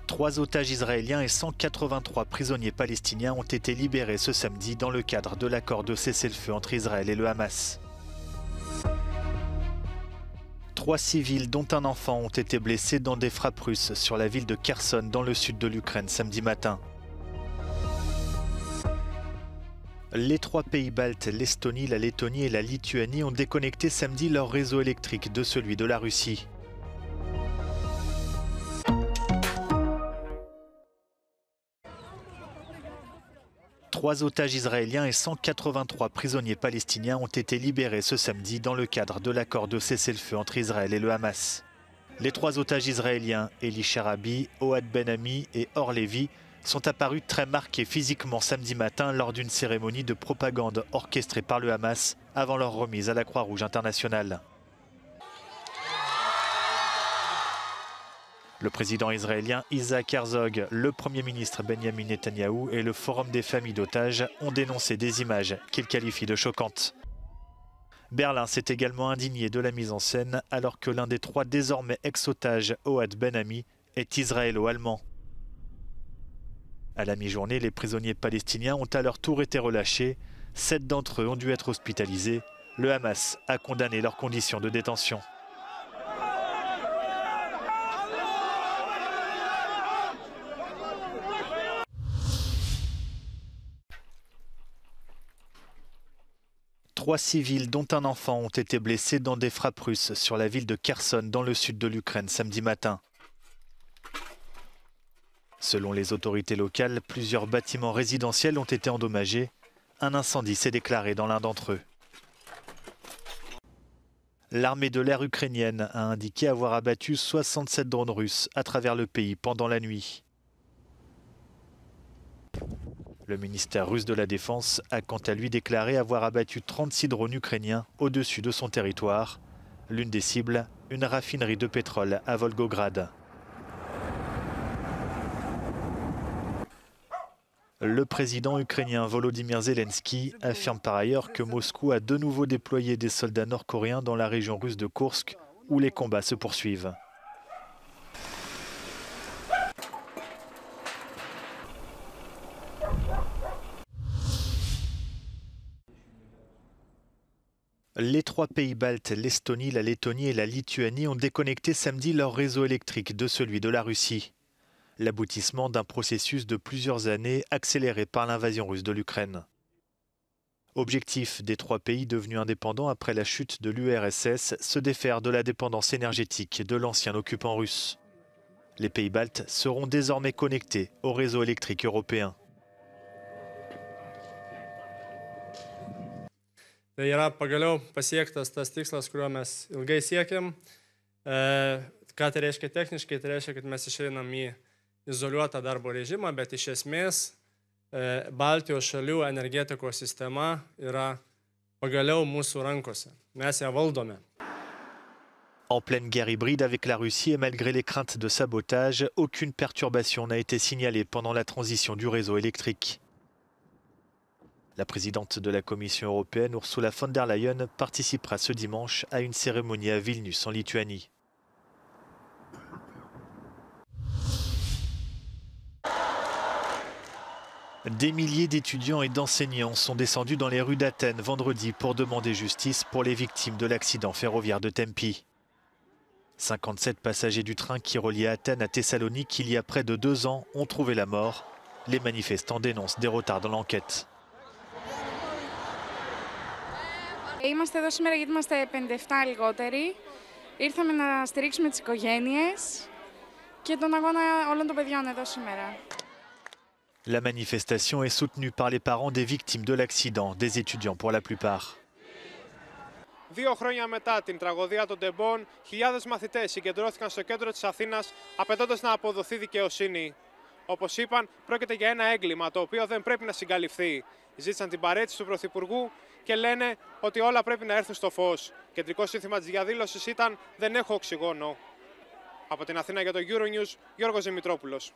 3 otages israéliens et 183 prisonniers palestiniens ont été libérés ce samedi dans le cadre de l'accord de cessez-le-feu entre Israël et le Hamas. 3 civils, dont un enfant, ont été blessés dans des frappes russes sur la ville de Kherson dans le sud de l'Ukraine samedi matin. Les 3 pays baltes, l'Estonie, la Lettonie et la Lituanie, ont déconnecté samedi leur réseau électrique de celui de la Russie. Trois otages israéliens et 183 prisonniers palestiniens ont été libérés ce samedi dans le cadre de l'accord de cessez-le-feu entre Israël et le Hamas. Les 3 otages israéliens, Eli Sharabi, Ohad Ben-Ami et Or Levi, sont apparus très marqués physiquement samedi matin lors d'une cérémonie de propagande orchestrée par le Hamas avant leur remise à la Croix-Rouge internationale. Le président israélien Isaac Herzog, le premier ministre Benjamin Netanyahou et le Forum des familles d'otages ont dénoncé des images qu'ils qualifient de choquantes. Berlin s'est également indigné de la mise en scène alors que l'un des 3 désormais ex-otages, Ohad Ben-Ami, est israélo-allemand. À la mi-journée, les prisonniers palestiniens ont à leur tour été relâchés. 7 d'entre eux ont dû être hospitalisés. Le Hamas a condamné leurs conditions de détention. Trois civils, dont un enfant, ont été blessés dans des frappes russes sur la ville de Kherson dans le sud de l'Ukraine samedi matin. Selon les autorités locales, plusieurs bâtiments résidentiels ont été endommagés. Un incendie s'est déclaré dans l'un d'entre eux. L'armée de l'air ukrainienne a indiqué avoir abattu 67 drones russes à travers le pays pendant la nuit. Le ministère russe de la Défense a quant à lui déclaré avoir abattu 36 drones ukrainiens au-dessus de son territoire. L'une des cibles, une raffinerie de pétrole à Volgograd. Le président ukrainien Volodymyr Zelensky affirme par ailleurs que Moscou a de nouveau déployé des soldats nord-coréens dans la région russe de Koursk, où les combats se poursuivent. Les 3 pays baltes, l'Estonie, la Lettonie et la Lituanie, ont déconnecté samedi leur réseau électrique de celui de la Russie. L'aboutissement d'un processus de plusieurs années accéléré par l'invasion russe de l'Ukraine. Objectif des 3 pays devenus indépendants après la chute de l'URSS, se défaire de la dépendance énergétique de l'ancien occupant russe. Les pays baltes seront désormais connectés au réseau électrique européen. Tai yra pagaliau pasiektas tas tikslas, kurio mes ilgai siekėm. Ką tai reiškia techniškai? Tai reiškia, kad mes išeinam į izoliuotą darbo režimą, bet iš esmės Baltijos šalių energetikos sistema yra pagaliau mūsų rankose. Mes ją valdome. En pleine guerre hybride avec la Russie et malgré les craintes de sabotage, aucune perturbation n'a été signalée pendant la transition du réseau électrique. La présidente de la Commission européenne, Ursula von der Leyen, participera ce dimanche à une cérémonie à Vilnius, en Lituanie. Des milliers d'étudiants et d'enseignants sont descendus dans les rues d'Athènes vendredi pour demander justice pour les victimes de l'accident ferroviaire de Tempi. 57 passagers du train qui reliait Athènes à Thessalonique il y a près de 2 ans ont trouvé la mort. Les manifestants dénoncent des retards dans l'enquête. Είμαστε εδώ σήμερα γιατί είμαστε 57 λιγότεροι. Ήρθαμε να στηρίξουμε τις οικογένειες και τον αγώνα όλων των παιδιών εδώ σήμερα. La manifestation est soutenue par les parents des victimes de l'accident, des étudiants pour la plupart. 2 χρόνια μετά την τραγωδία των Τεμπών, χιλιάδες μαθητές συγκεντρώθηκαν στο κέντρο της Αθήνας απαιτώντας να αποδοθεί δικαιοσύνη. Όπως είπαν, πρόκειται για ένα έγκλημα το οποίο δεν πρέπει να συγκαλυφθεί. Ζήτησαν την παραίτηση του Πρωθυπουργού και λένε ότι όλα πρέπει να έρθουν στο φως. Κεντρικό σύνθημα της διαδήλωσης ήταν «Δεν έχω οξυγόνο». Από την Αθήνα για το Euronews, Γιώργος Δημητρόπουλος.